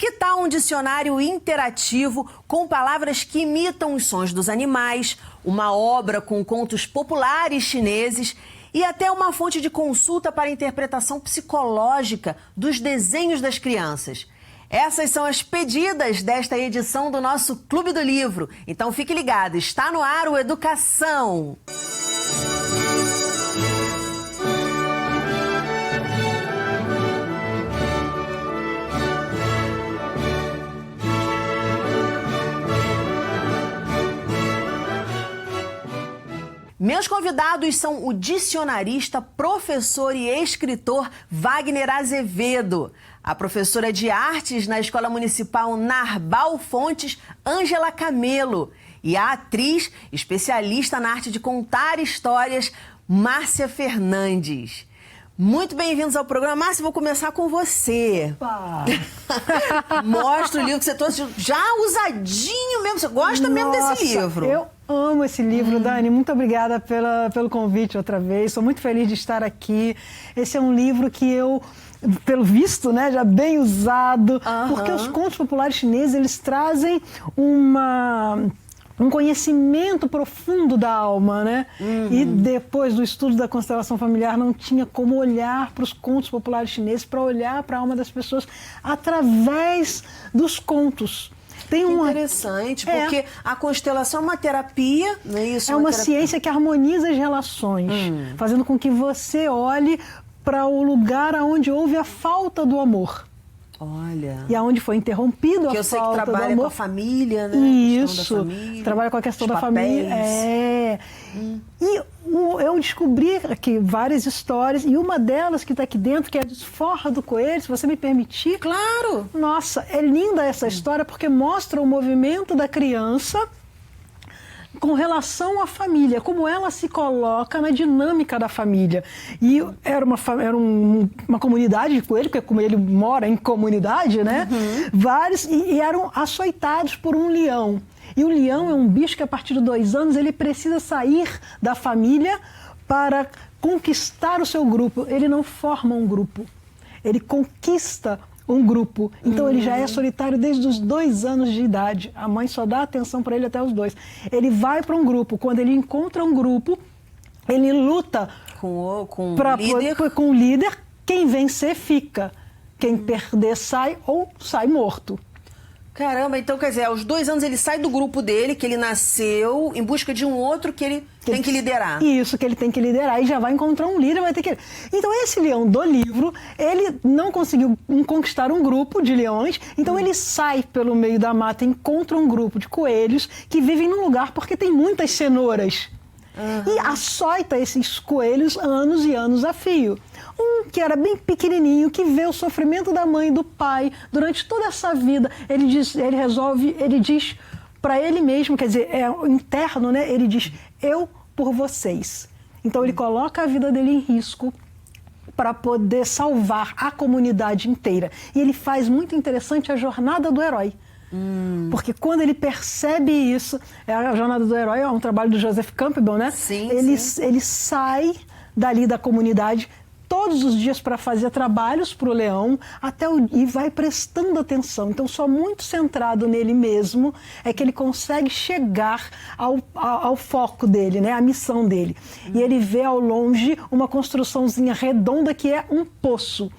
Que tal um dicionário interativo com palavras que imitam os sons dos animais, uma obra com contos populares chineses e até uma fonte de consulta para interpretação psicológica dos desenhos das crianças? Essas são as pedidas desta edição do nosso Clube do Livro. Então fique ligado, está no ar o Educação. Meus convidados são o dicionarista, professor e escritor Wagner Azevedo, a professora de artes na Escola Municipal Narbal Fontes, Ângela Camelo, e a atriz, especialista na arte de contar histórias, Márcia Fernandes. Muito bem-vindos ao programa. Márcia, vou começar com você. Mostra o livro que você trouxe já usadinho mesmo. Você gosta mesmo desse livro? Eu amo esse livro, Dani. Muito obrigada pelo convite outra vez. Sou muito feliz de estar aqui. Esse é um livro que eu, pelo visto, né, já bem usado, porque os contos populares chineses, eles trazem um conhecimento profundo da alma, né? E depois do estudo da constelação familiar, não tinha como olhar para os contos populares chineses, para olhar para a alma das pessoas através dos contos. Interessante, porque a constelação é uma terapia, não é isso? É uma ciência que harmoniza as relações, fazendo com que você olhe para o lugar onde houve a falta do amor. Olha. E aonde foi interrompido a falta do amor. Que eu sei que trabalha com a família, né? Isso, trabalha com a questão da família. E eu descobri aqui várias histórias, e uma delas que está aqui dentro, que é a Desforra do Coelho, se você me permitir. Claro! Nossa, é linda essa história, porque mostra o movimento da criança com relação à família, como ela se coloca na dinâmica da família. E era uma comunidade de coelho, porque como ele mora em comunidade, né? Vários, e eram açoitados por um leão. E o leão é um bicho que a partir de 2 anos ele precisa sair da família para conquistar o seu grupo. Ele não forma um grupo, ele conquista um grupo. Então ele já é solitário desde os 2 anos de idade. A mãe só dá atenção para ele até os 2. Ele vai para um grupo. Quando ele encontra um grupo, ele luta com o líder. Quem vencer fica. Quem perder sai ou sai morto. Caramba, então quer dizer, aos 2 anos ele sai do grupo dele, que ele nasceu, em busca de um outro que ele tem que liderar. Isso, que ele tem que liderar, e já vai encontrar um líder, vai ter que... Então esse leão do livro, ele não conseguiu conquistar um grupo de leões, então ele sai pelo meio da mata, encontra um grupo de coelhos que vivem num lugar porque tem muitas cenouras. E açoita esses coelhos anos e anos a fio. Um que era bem pequenininho, que vê o sofrimento da mãe e do pai durante toda essa vida. Ele diz para ele mesmo, quer dizer, é interno, né? Ele diz, eu por vocês. Então ele coloca a vida dele em risco para poder salvar a comunidade inteira. E ele faz muito interessante a jornada do herói. Porque quando ele percebe isso, a jornada do herói é um trabalho do Joseph Campbell, né? Ele sai dali da comunidade todos os dias para fazer trabalhos para o leão e vai prestando atenção. Então, só muito centrado nele mesmo é que ele consegue chegar ao foco dele, né? A missão dele. E ele vê ao longe uma construçãozinha redonda que é um poço.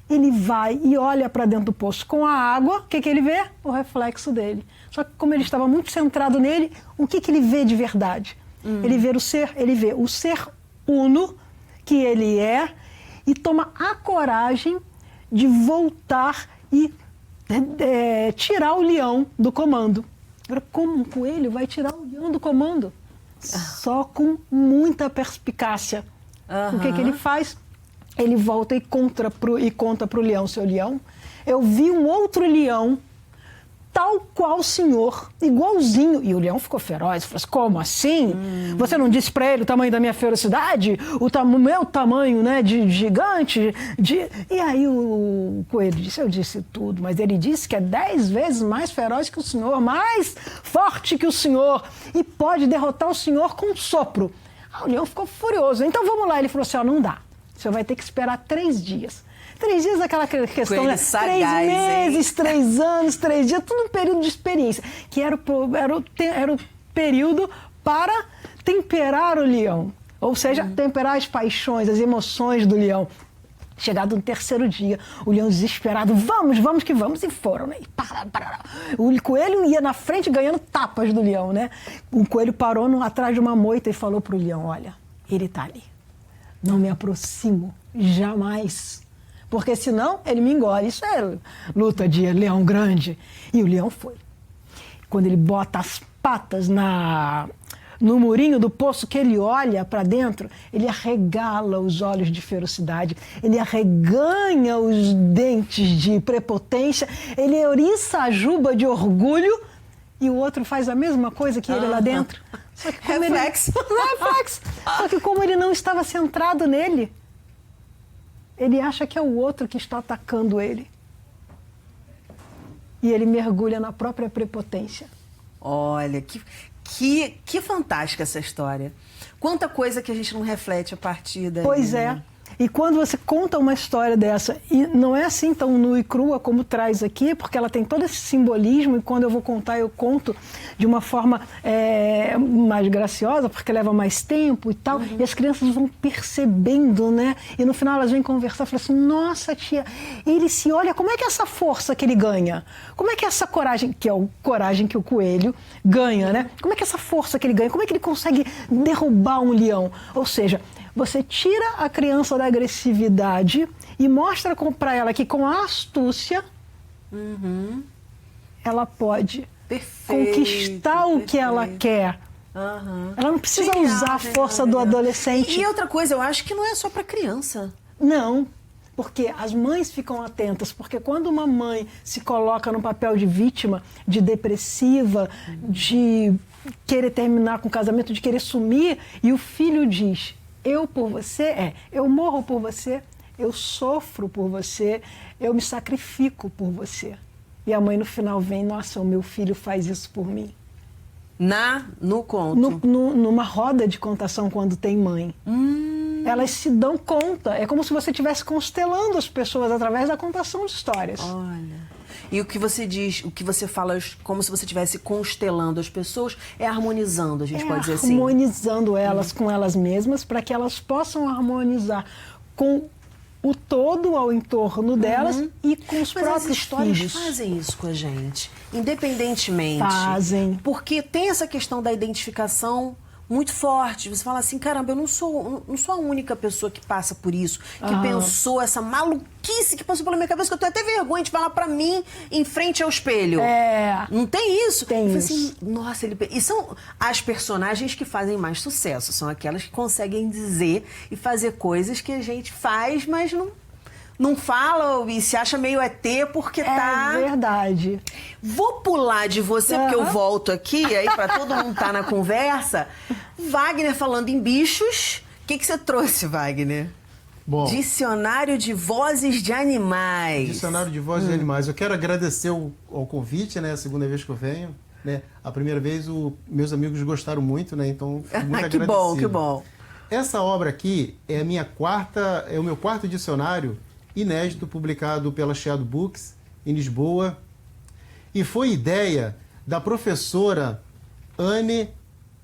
Ele vai e olha para dentro do poço com a água, o que ele vê? O reflexo dele. Só que como ele estava muito centrado nele, o que ele vê de verdade? Ele vê o ser uno que ele é e toma a coragem de voltar e tirar o leão do comando. Agora, como um coelho vai tirar o leão do comando? Só com muita perspicácia. O que ele faz? Ele volta e conta para o leão, seu leão, eu vi um outro leão, tal qual o senhor, igualzinho. E o leão ficou feroz, falou assim, como assim? Você não disse para ele o tamanho da minha ferocidade? O meu tamanho, né, de gigante? E aí o coelho disse, eu disse tudo, mas ele disse que é 10 vezes mais feroz que o senhor, mais forte que o senhor, e pode derrotar o senhor com um sopro. O leão ficou furioso, então vamos lá. Ele falou assim, não dá. O senhor vai ter que esperar 3 dias. 3 dias, aquela questão, Coelho né? sagaz, 3 meses, hein? 3 anos, 3 dias, tudo um período de experiência, que era o período para temperar o leão, ou seja, temperar as paixões, as emoções do leão. Chegado no 3º dia, o leão desesperado, vamos que vamos, e foram, né? O coelho ia na frente ganhando tapas do leão, né? O coelho parou atrás de uma moita e falou pro leão, olha, ele tá ali, não me aproximo, jamais, porque senão ele me engole. Isso é luta de leão grande. E o leão foi. Quando ele bota as patas no murinho do poço, que ele olha para dentro, ele arregala os olhos de ferocidade, ele arreganha os dentes de prepotência, ele eriça a juba de orgulho, e o outro faz a mesma coisa que ele lá dentro. Só que como Reflexo. Reflexo. Só que como ele não estava centrado nele, ele acha que é o outro que está atacando ele. E ele mergulha na própria prepotência. Olha, que fantástica essa história. Quanta coisa que a gente não reflete a partir daí. Pois é. Né? E quando você conta uma história dessa, e não é assim tão nua e crua como traz aqui, porque ela tem todo esse simbolismo, e quando eu vou contar, eu conto de uma forma mais graciosa, porque leva mais tempo e tal, e as crianças vão percebendo, né? E no final elas vêm conversar e falam assim, nossa tia, ele se olha, como é que é essa força que ele ganha? Como é que é essa coragem, que é a coragem que o coelho ganha, né? Como é que é essa força que ele ganha? Como é que ele consegue derrubar um leão? Ou seja, você tira a criança da agressividade e mostra para ela que com a astúcia ela pode conquistar o que ela quer. Ela não precisa usar a força do adolescente. E outra coisa, eu acho que não é só para criança. Não, porque as mães ficam atentas, porque quando uma mãe se coloca no papel de vítima, de depressiva, de querer terminar com o casamento, de querer sumir, e o filho diz, eu por você, eu morro por você, eu sofro por você, eu me sacrifico por você. E a mãe no final vem, nossa, o meu filho faz isso por mim. No conto? Numa roda de contação, quando tem mãe. Elas se dão conta, é como se você estivesse constelando as pessoas através da contação de histórias. Olha... E o que você diz, o que você fala, como se você estivesse constelando as pessoas, é harmonizando, a gente pode dizer assim. Harmonizando elas com elas mesmas, para que elas possam harmonizar com o todo ao entorno delas e com os próprios as histórias filhos. Fazem isso com a gente, independentemente. Fazem. Porque tem essa questão da identificação muito forte. Você fala assim, caramba, eu não sou a única pessoa que passa por isso, que pensou essa maluquice que passou pela minha cabeça, que eu tenho até vergonha de falar pra mim em frente ao espelho. Não tem isso? Tem isso. Assim, nossa, e são as personagens que fazem mais sucesso, são aquelas que conseguem dizer e fazer coisas que a gente faz, mas não fala e se acha meio ET porque tá... É verdade. Vou pular de você, porque eu volto aqui, aí pra todo mundo estar na conversa. Wagner falando em bichos. O que você trouxe, Wagner? Bom, Dicionário de Vozes de Animais. Dicionário de Vozes de Animais. Eu quero agradecer ao convite, né? A segunda vez que eu venho. Né? A primeira vez, meus amigos gostaram muito, né? Então, fico muito agradecido. Que bom, que bom. Essa obra aqui é o meu quarto dicionário inédito, publicado pela Shadow Books, em Lisboa. E foi ideia da professora Anne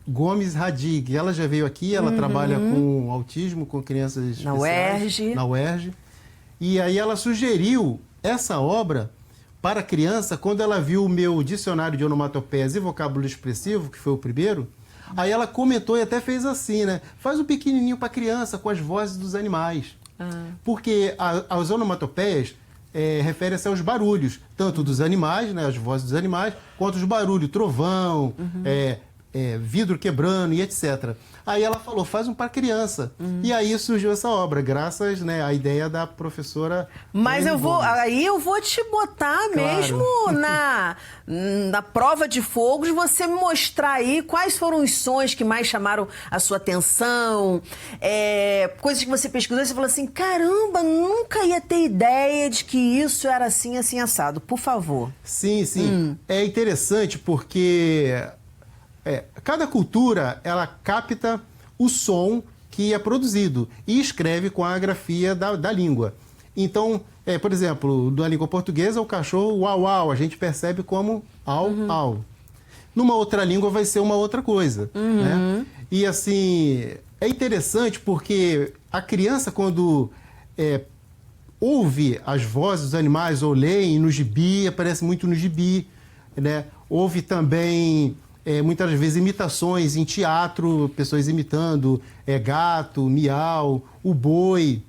Gomes Radig. Ela já veio aqui, ela trabalha com autismo, com crianças especiais. Na UERJ. E aí ela sugeriu essa obra para a criança quando ela viu o meu dicionário de onomatopeias e vocábulo expressivo, que foi o primeiro. Aí ela comentou e até fez assim, né? Faz um pequenininho para a criança com as vozes dos animais. Porque as onomatopeias referem-se aos barulhos, tanto dos animais, né, as vozes dos animais, quanto os barulhos, trovão, vidro quebrando e etc. Aí ela falou, faz um para criança. E aí surgiu essa obra, graças, né, à ideia da professora. Mas eu vou te botar mesmo na prova de fogo, de você me mostrar aí quais foram os sons que mais chamaram a sua atenção, coisas que você pesquisou e você falou assim, caramba, nunca ia ter ideia de que isso era assim, assim, assado. Por favor. Sim, sim. É interessante porque... cada cultura, ela capta o som que é produzido e escreve com a grafia da língua. Então, por exemplo, na língua portuguesa, o cachorro uau, uau, a gente percebe como au, au. Numa outra língua vai ser uma outra coisa, né? E assim, é interessante porque a criança, quando ouve as vozes dos animais ou leem no gibi, aparece muito no gibi, né? Ouve também, muitas vezes, imitações em teatro, pessoas imitando gato, miau, o boi.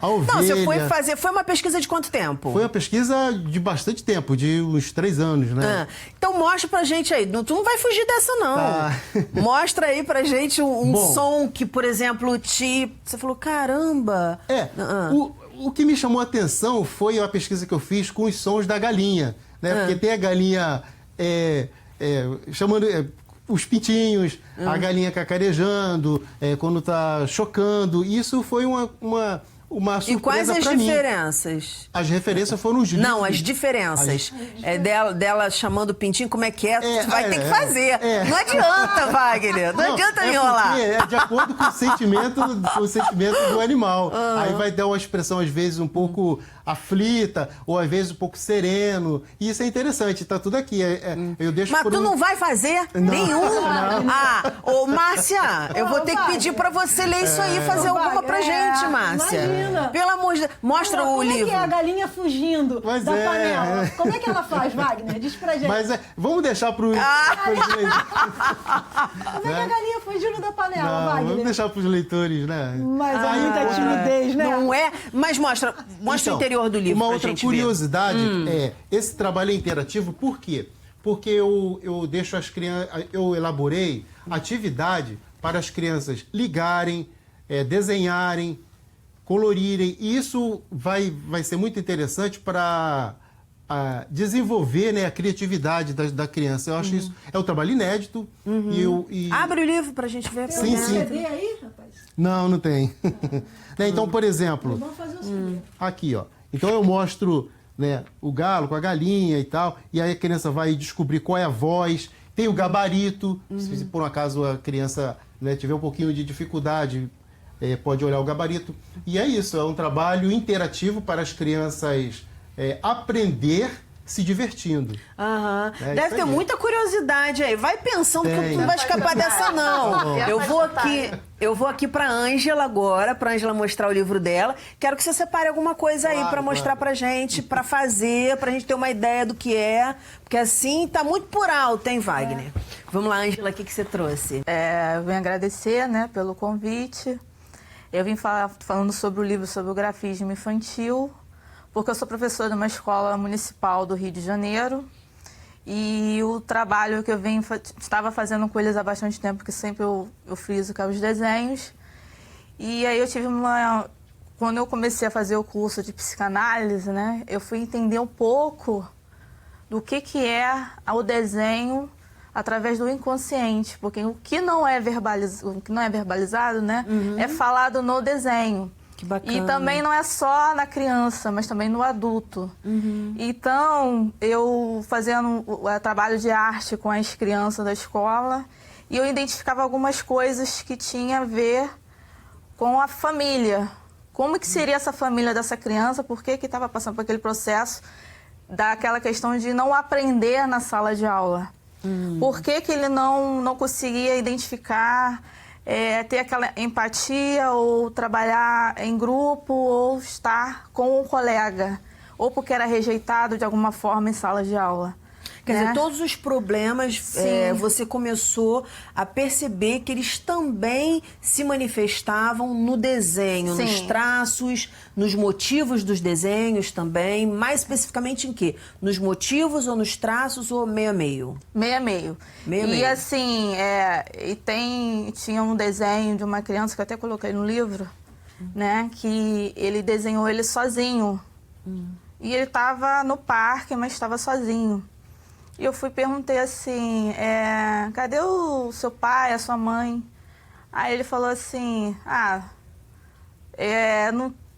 A ovelha. Não, você foi fazer... Foi uma pesquisa de quanto tempo? Foi uma pesquisa de bastante tempo, de uns 3 anos, né? Então mostra pra gente aí. Tu não vai fugir dessa, não. Tá. Mostra aí pra gente um som que, por exemplo, você falou, caramba... O que me chamou a atenção foi a pesquisa que eu fiz com os sons da galinha, né? Porque tem a galinha chamando... os pintinhos, a galinha cacarejando, quando está chocando. Isso foi uma surpresa. E quais as diferenças? As referências foram os livros. Não, as diferenças. Dela chamando o pintinho, como é que é? Tu vai ter que fazer. Não adianta, Wagner. Não adianta me enrolar. É de acordo com o sentimento do animal. Aí vai dar uma expressão, às vezes, um pouco aflita, ou às vezes um pouco sereno. E isso é interessante, tá tudo aqui. Eu deixo. Mas tu não vai fazer nenhum? Ô, Márcia, eu vou ter que pedir pra você ler isso aí, fazer alguma pra gente, Márcia. Imagina. Pelo amor de Deus. Mostra o livro. Como é que é a galinha fugindo da panela? Como é que ela faz, Wagner? Diz pra gente. Mas vamos deixar pro... Como é que a galinha fugindo da panela, Wagner? Vamos deixar pros leitores, né? Mas é muita timidez, né? Não é? Mas mostra o interior do livro uma pra outra gente curiosidade esse trabalho é interativo, por quê? Porque eu deixo as crianças, eu elaborei atividade para as crianças ligarem, desenharem, colorirem, e isso vai ser muito interessante para desenvolver, né, a criatividade da criança. Eu acho isso é um trabalho inédito. Abre o livro pra gente ver. Sim. CD aí, rapaz? Não tem. Né, então, por exemplo, Vamos fazer o seguinte. aqui, ó. Então eu mostro, né, o galo com a galinha e tal, e aí a criança vai descobrir qual é a voz, tem o gabarito, se por um acaso a criança, né, tiver um pouquinho de dificuldade, pode olhar o gabarito. E é isso, é um trabalho interativo para as crianças aprender se divertindo. Deve ter muita curiosidade aí. Vai pensando que tu não vai escapar dessa, não. Eu vou aqui pra Ângela agora, pra Ângela mostrar o livro dela. Quero que você separe alguma coisa aí pra mostrar pra gente, pra fazer, pra gente ter uma ideia do que é. Porque assim tá muito por alto, hein, Wagner? Vamos lá, Ângela, o que você trouxe? Eu venho agradecer, né, pelo convite. Eu vim falando sobre o livro sobre o grafismo infantil, porque eu sou professora de uma escola municipal do Rio de Janeiro e o trabalho que eu estava fazendo com eles há bastante tempo, que sempre eu friso, que é os desenhos. E aí eu tive quando eu comecei a fazer o curso de psicanálise, né, eu fui entender um pouco do que é o desenho através do inconsciente, porque o que não é verbalizado, né, é falado no desenho. Que bacana. E também não é só na criança, mas também no adulto. Então, eu fazendo o trabalho de arte com as crianças da escola, e eu identificava algumas coisas que tinha a ver com a família. Como que seria essa família dessa criança, por que estava passando por aquele processo daquela questão de não aprender na sala de aula. Por que ele não conseguia identificar... ter aquela empatia, ou trabalhar em grupo, ou estar com um colega, ou porque era rejeitado de alguma forma em sala de aula. Quer dizer, todos os problemas, você começou a perceber que eles também se manifestavam no desenho, nos traços, nos motivos dos desenhos também. Mais especificamente em quê? Nos motivos ou nos traços ou meio a meio? Meio a meio. E assim, tinha um desenho de uma criança que eu até coloquei no livro, né, que ele desenhou ele sozinho. E ele estava no parque, mas estava sozinho. E eu perguntei assim, cadê o seu pai, a sua mãe? Aí ele falou assim,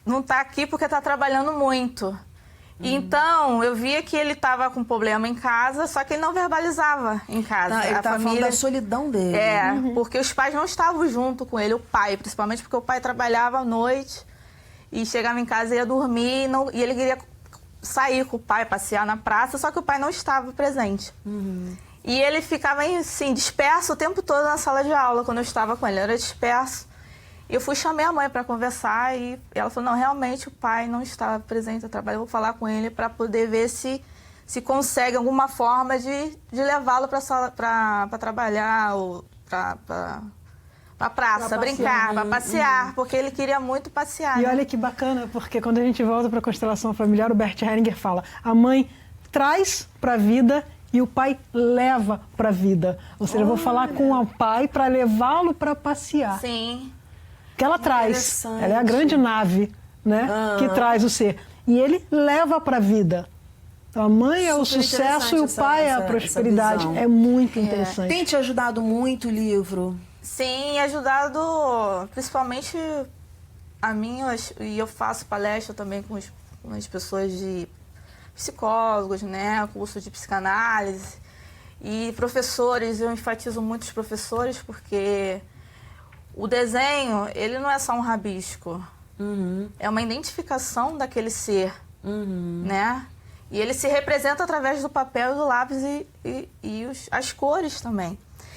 não tá aqui porque tá trabalhando muito. Então, eu via que ele estava com problema em casa, só que ele não verbalizava em casa. Ele estava falando da solidão dele. Porque os pais não estavam junto com ele, o pai, principalmente porque o pai trabalhava à noite. e chegava em casa e ia dormir, e ele queria sair com o pai, passear na praça, só que o pai não estava presente. E ele ficava assim, disperso o tempo todo na sala de aula, quando eu estava com ele, era disperso. Eu chamei a mãe para conversar e ela falou, não, realmente o pai não estava presente, eu vou falar com ele para poder ver se consegue alguma forma de levá-lo para trabalhar ou para praça, brincar, para passear, porque ele queria muito passear. E né? olha que bacana, porque quando a gente volta para a constelação familiar, o Bert Hellinger fala, a mãe traz para a vida e o pai leva para a vida. Ou seja, eu vou falar com o pai para levá-lo para passear. Sim. Que ela traz, ela é a grande nave, né, que traz o ser. E ele leva para a vida. Então, a mãe é o sucesso e o pai é a prosperidade. É muito interessante. Tem te ajudado muito o livro? Sim, ajudado principalmente a mim, e eu faço palestra também com as pessoas de psicólogos, né, curso de psicanálise e professores. Eu enfatizo muito os professores porque o desenho, ele não é só um rabisco, é uma identificação daquele ser, né? E ele se representa através do papel e do lápis e as cores também.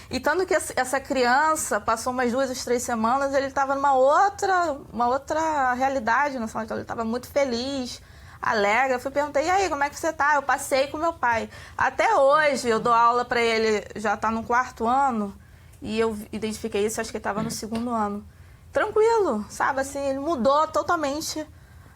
E tanto que essa criança passou umas 2 ou 3 semanas, ele estava numa outra realidade na sala de aula. Ele estava muito feliz, alegre. Eu perguntei, e aí, como é que você tá? Eu passei com meu pai. Até hoje, eu dou aula para ele, já está no 4º ano, e eu identifiquei isso, acho que ele estava no 2º ano. Tranquilo, sabe? Assim, ele mudou totalmente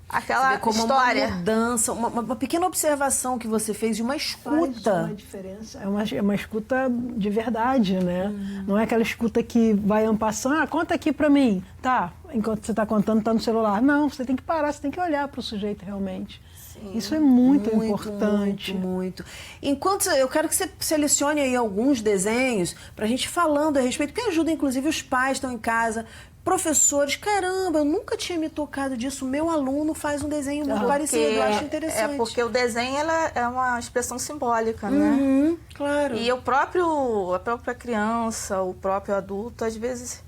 aquela como história. Uma mudança, uma pequena observação que você fez de uma escuta. Faz uma diferença. É uma escuta de verdade, né? Não é aquela escuta que vai ampassando, conta aqui pra mim. Tá, enquanto você tá contando, tá no celular. Não, você tem que parar, você tem que olhar pro sujeito realmente. Sim. Isso é muito importante. Muito. Enquanto eu quero que você selecione aí alguns desenhos pra gente falando a respeito, porque ajuda inclusive os pais que estão em casa, professores, caramba, eu nunca tinha me tocado disso. Meu aluno faz um desenho muito parecido, eu acho interessante. É porque o desenho é uma expressão simbólica, né? Claro. E a própria criança, o próprio adulto, às vezes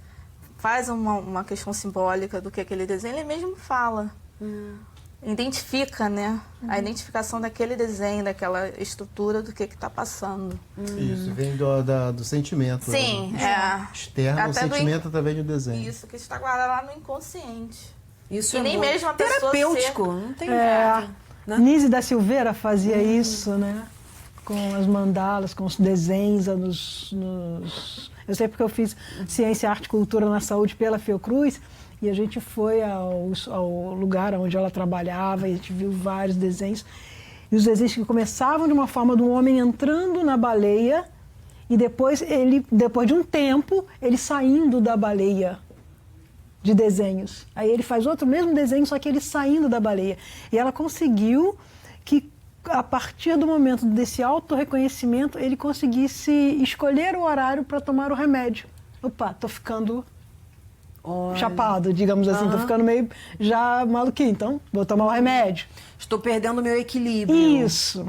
faz uma questão simbólica do que aquele desenho, ele mesmo fala. Identifica, né? A identificação daquele desenho, daquela estrutura do que está passando. Isso, vem do sentimento. Sim, externo, o sentimento através do desenho. Isso, que está guardado lá no inconsciente. Isso e é nem muito mesmo a pessoa terapêutico, não tem nada. Né? Nise da Silveira fazia isso, né? Com as mandalas, com os desenhos Eu sei porque eu fiz Ciência, Arte e Cultura na Saúde pela Fiocruz, e a gente foi ao lugar onde ela trabalhava e a gente viu vários desenhos. E os desenhos que começavam de uma forma de um homem entrando na baleia e depois de um tempo, ele saindo da baleia de desenhos. Aí ele faz outro mesmo desenho, só que ele saindo da baleia. E ela conseguiu que, a partir do momento desse autorreconhecimento, ele conseguisse escolher o horário para tomar o remédio. Opa, tô ficando chapado, digamos assim, tô ficando meio já maluquinho, então vou tomar o remédio. Estou perdendo meu equilíbrio. Isso.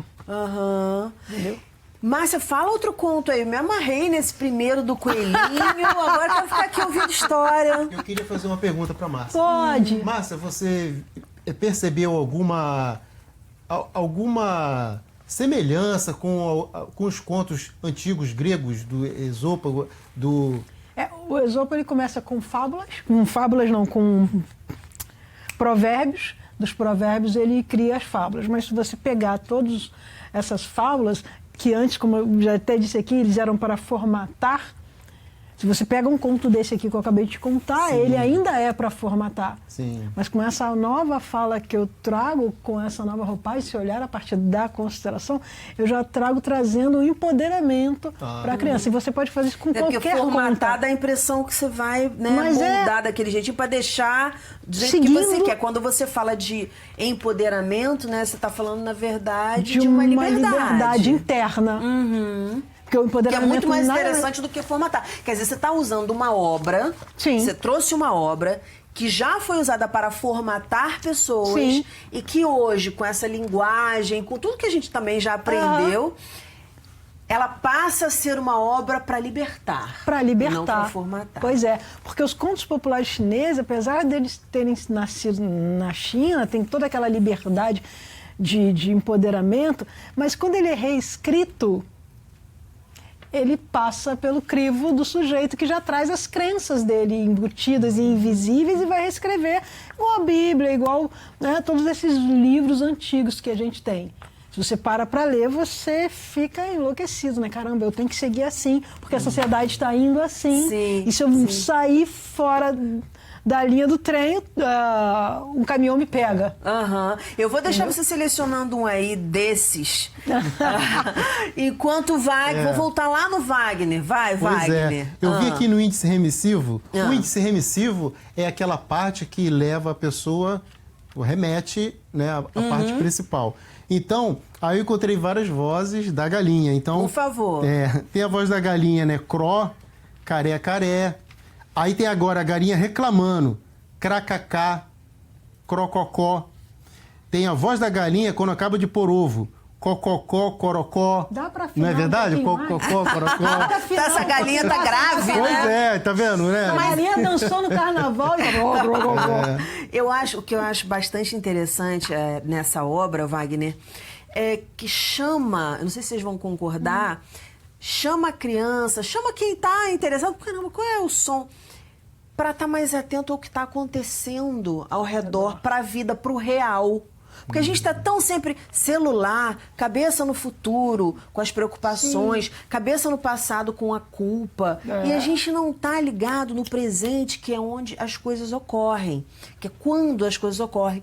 Entendeu? Márcia, fala outro conto aí. Eu me amarrei nesse primeiro do coelhinho, agora quero ficar aqui ouvindo história. Eu queria fazer uma pergunta para Márcia. Pode. Márcia, você percebeu alguma semelhança com os contos antigos gregos do Esopo, O Esopo ele começa com com provérbios. Dos provérbios ele cria as fábulas, mas se você pegar todas essas fábulas, que antes, como eu já até disse aqui, eles eram para formatar. Se você pega um conto desse aqui que eu acabei de contar, sim, ele ainda é para formatar. Sim. Mas com essa nova fala que eu trago, com essa nova roupagem, se olhar a partir da constelação, eu já trazendo um empoderamento para a criança. E você pode fazer isso com qualquer porque formatar conta. dá a impressão que você vai, né, moldar daquele jeitinho para deixar do jeito que você quer. Quando você fala de empoderamento, né, você está falando, na verdade, de uma liberdade interna. Que é muito mais interessante do que formatar. Quer dizer, você está usando uma obra, sim, você trouxe uma obra que já foi usada para formatar pessoas, sim, e que hoje, com essa linguagem, com tudo que a gente também já aprendeu, ela passa a ser uma obra para libertar. Para libertar. Não para formatar. Pois é, porque os contos populares chineses, apesar deles terem nascido na China, tem toda aquela liberdade de empoderamento, mas quando ele é reescrito, ele passa pelo crivo do sujeito que já traz as crenças dele embutidas e invisíveis e vai reescrever igual a Bíblia, igual, né, todos esses livros antigos que a gente tem. Se você para ler, você fica enlouquecido, né? Caramba, eu tenho que seguir assim, porque a sociedade está indo assim. Sim, e se eu sair fora da linha do trem, o caminhão me pega. Eu vou deixar você selecionando um aí desses. Enquanto Wagner... Vou voltar lá no Wagner. Vai, Pois Wagner. Eu vi aqui no índice remissivo. O índice remissivo é aquela parte que leva a pessoa, remete, né, a parte principal. Então, aí eu encontrei várias vozes da galinha. Então, por favor. Tem a voz da galinha, né? Cró, caré, caré. Aí tem agora a galinha reclamando, cracacá, crococó. Tem a voz da galinha quando acaba de pôr ovo, cococó, corocó. Dá pra afinar. Não é verdade? Um Cococó, corocó. Essa galinha tá grave, Pois né? tá vendo, né? A Maria dançou no carnaval e... O que eu acho bastante interessante nessa obra, Wagner, é que chama, eu não sei se vocês vão concordar, chama a criança, chama quem tá interessado, caramba, qual é o som? Para estar mais atento ao que está acontecendo ao redor, para a vida, para o real. Porque a gente está tão sempre celular, cabeça no futuro, com as preocupações, cabeça no passado com a culpa. E a gente não está ligado no presente, que é onde as coisas ocorrem, que é quando as coisas ocorrem.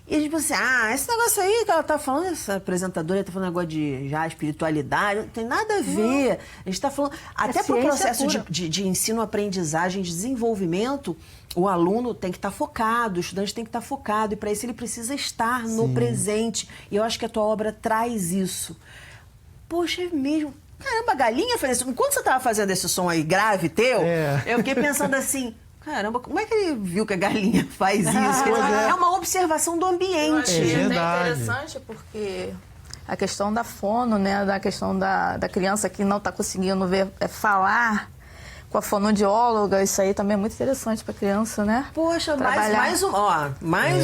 E a gente pensa assim, esse negócio aí que ela tá falando, essa apresentadora está falando negócio de espiritualidade, não tem nada a ver. A gente está falando, até para o processo de ensino-aprendizagem, de desenvolvimento, o aluno tem que estar focado, o estudante tem que estar focado, e para isso ele precisa estar no presente. E eu acho que a tua obra traz isso. Poxa, é mesmo. Caramba, a galinha fez isso. Enquanto você estava fazendo esse som aí grave teu, eu fiquei pensando assim... Caramba, como é que ele viu que a galinha faz isso? É uma observação do ambiente. É até interessante porque a questão da fono, né, da questão da criança que não está conseguindo falar com a fonoaudióloga, isso aí também é muito interessante para a criança, né? Poxa, mais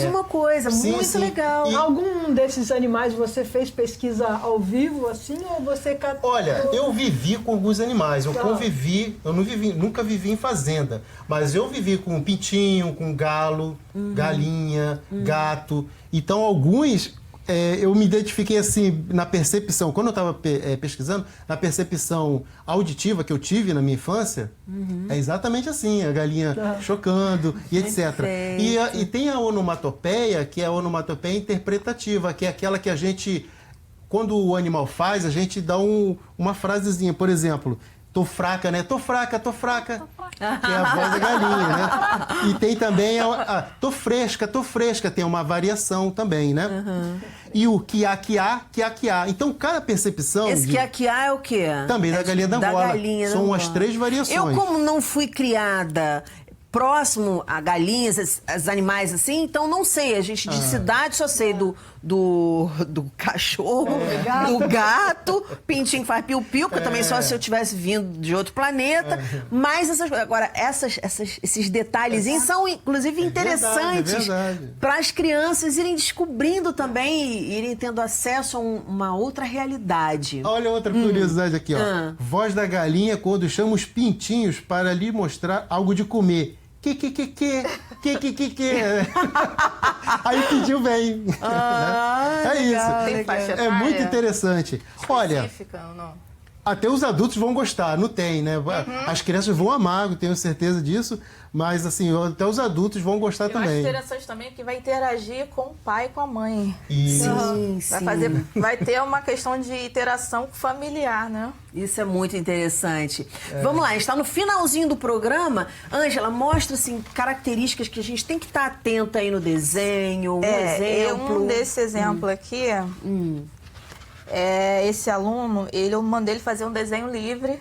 uma coisa, muito legal. E algum desses animais você fez pesquisa ao vivo, assim, ou você... Olha, eu vivi com alguns animais, eu convivi, nunca vivi em fazenda, mas eu vivi com um pintinho, com um galo, galinha, gato. Então, alguns... eu me identifiquei assim na percepção, quando eu estava pesquisando, na percepção auditiva que eu tive na minha infância, é exatamente assim, a galinha chocando e etc. E tem a onomatopeia, que é a onomatopeia interpretativa, que é aquela que a gente, quando o animal faz, a gente dá uma frasezinha, por exemplo... Tô fraca, né? Tô fraca. Que é a voz da galinha, né? E tem também tô fresca, tem uma variação também, né? E o quiá. Então, cada percepção... Esse quiá é o quê? Também da galinha da Angola. São as 3 variações. Eu, como não fui criada próximo a galinhas, as animais assim, então não sei. A gente de cidade só sei do cachorro, do gato, pintinho que faz piu-piu, que também só se eu tivesse vindo de outro planeta. Mas essas coisas. Agora, esses detalhezinhos são, inclusive, interessantes para as crianças irem descobrindo também e irem tendo acesso a uma outra realidade. Olha outra curiosidade aqui, ó. Voz da galinha quando chama os pintinhos para lhe mostrar algo de comer. Que. Aí o pintinho vem. É isso. Tem faixa É muito interessante. Olha, específica ou não? até os adultos vão gostar, não tem, né? As crianças vão amar, eu tenho certeza disso, mas assim, até os adultos vão gostar também. Eu acho interessante também que vai interagir com o pai e com a mãe. Sim. Vai ter uma questão de interação familiar, né? Isso é muito interessante. Vamos lá, a gente está no finalzinho do programa. Ângela, mostra assim, características que a gente tem que estar atenta aí no desenho, exemplo. Um desse exemplo aqui... esse aluno, eu mandei ele fazer um desenho livre,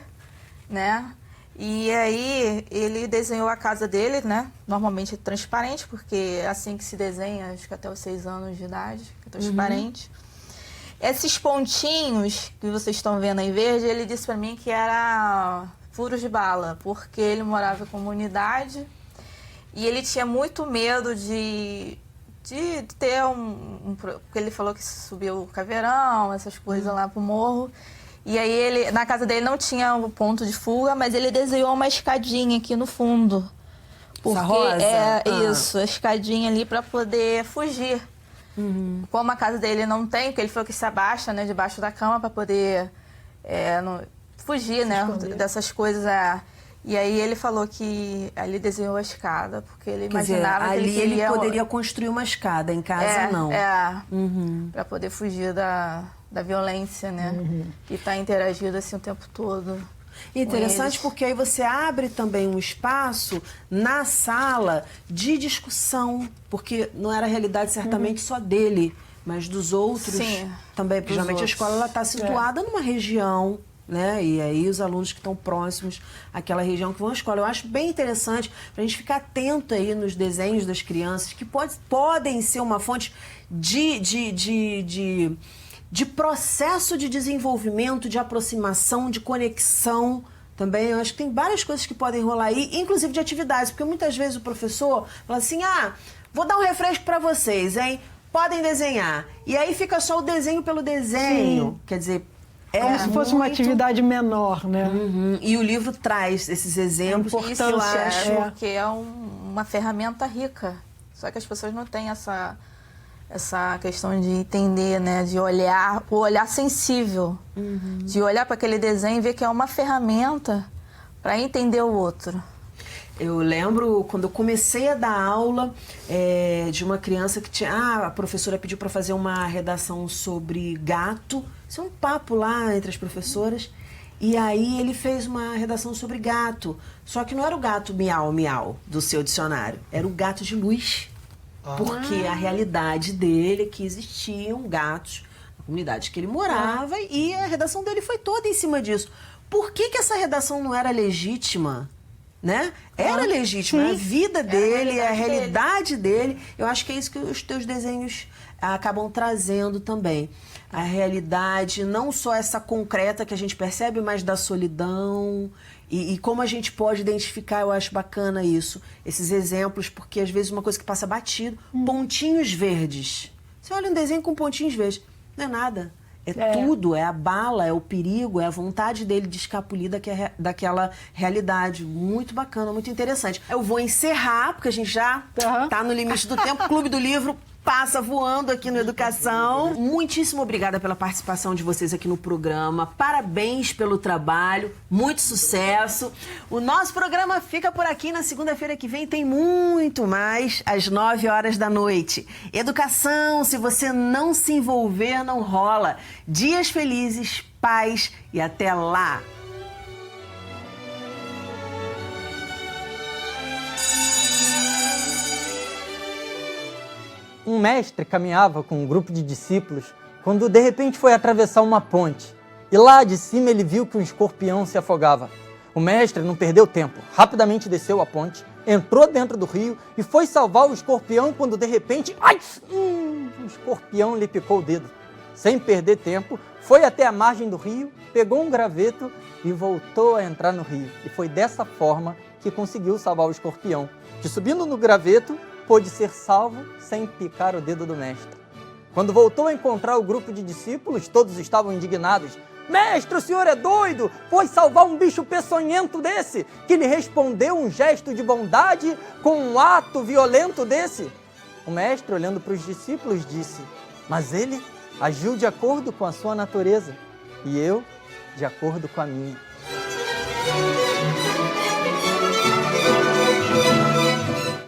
né? E aí ele desenhou a casa dele, né? Normalmente é transparente, porque é assim que se desenha, acho que até os 6 anos de idade, é transparente. Esses pontinhos que vocês estão vendo aí verde, ele disse para mim que era furos de bala, porque ele morava em comunidade e ele tinha muito medo de ter porque ele falou que subiu o caveirão, essas coisas lá pro morro. E aí ele, na casa dele não tinha um ponto de fuga, mas ele desenhou uma escadinha aqui no fundo. Porque rosa? Isso, a escadinha ali para poder fugir. Como a casa dele não tem, porque ele falou que se abaixa, né, debaixo da cama para poder fugir, né, dessas coisas. E aí ele falou que ali desenhou a escada, porque ele imaginava que ele queria... ele poderia construir uma escada, em casa não. Para poder fugir da violência, né, e tá interagindo assim o tempo todo. Interessante porque aí você abre também um espaço na sala de discussão, porque não era a realidade certamente só dele, mas dos outros também, porque geralmente a escola está situada numa região, né? E aí os alunos que estão próximos àquela região que vão à escola. Eu acho bem interessante para a gente ficar atento aí nos desenhos das crianças, que podem ser uma fonte de processo de desenvolvimento, de aproximação, de conexão também. Eu acho que tem várias coisas que podem rolar aí, inclusive de atividades, porque muitas vezes o professor fala assim, vou dar um refresco para vocês, hein? Podem desenhar. E aí fica só o desenho pelo desenho. Quer dizer, como se fosse uma atividade menor, né? E o livro traz esses exemplos. Isso eu acho que é uma ferramenta rica. Só que as pessoas não têm essa questão de entender, né, de olhar, o olhar sensível, de olhar para aquele desenho e ver que é uma ferramenta para entender o outro. Eu lembro quando eu comecei a dar aula de uma criança que tinha... a professora pediu para fazer uma redação sobre gato. Isso é um papo lá entre as professoras. E aí ele fez uma redação sobre gato. Só que não era o gato miau, miau do seu dicionário. Era o gato de luz. Porque a realidade dele é que existiam gatos na comunidade que ele morava e a redação dele foi toda em cima disso. Por que essa redação não era legítima? Né? Era legítima, a vida dele, a realidade dele. Eu acho que é isso que os teus desenhos acabam trazendo também. A realidade, não só essa concreta que a gente percebe, mas da solidão. E como a gente pode identificar, eu acho bacana isso, esses exemplos, porque às vezes uma coisa que passa batido, pontinhos verdes. Você olha um desenho com pontinhos verdes, não é nada. Tudo, é a bala, é o perigo, é a vontade dele de escapulir daquela realidade. Muito bacana, muito interessante. Eu vou encerrar, porque a gente já tá no limite do tempo. Clube do Livro passa voando aqui no Educação. Muitíssimo obrigada pela participação de vocês aqui no programa. Parabéns pelo trabalho, muito sucesso. O nosso programa fica por aqui. Na segunda-feira que vem tem muito mais, às 9h da noite. Educação, se você não se envolver, não rola. Dias felizes, paz e até lá! Um mestre caminhava com um grupo de discípulos quando de repente foi atravessar uma ponte. E lá de cima ele viu que um escorpião se afogava. O mestre não perdeu tempo, rapidamente desceu a ponte, entrou dentro do rio e foi salvar o escorpião quando de repente... o escorpião lhe picou o dedo. Sem perder tempo, foi até a margem do rio, pegou um graveto e voltou a entrar no rio. E foi dessa forma que conseguiu salvar o escorpião, que subindo no graveto, pôde ser salvo sem picar o dedo do mestre. Quando voltou a encontrar o grupo de discípulos, todos estavam indignados. Mestre, o senhor é doido? Foi salvar um bicho peçonhento desse, que lhe respondeu um gesto de bondade com um ato violento desse? O mestre, olhando para os discípulos, disse, mas ele agiu de acordo com a sua natureza, e eu de acordo com a minha.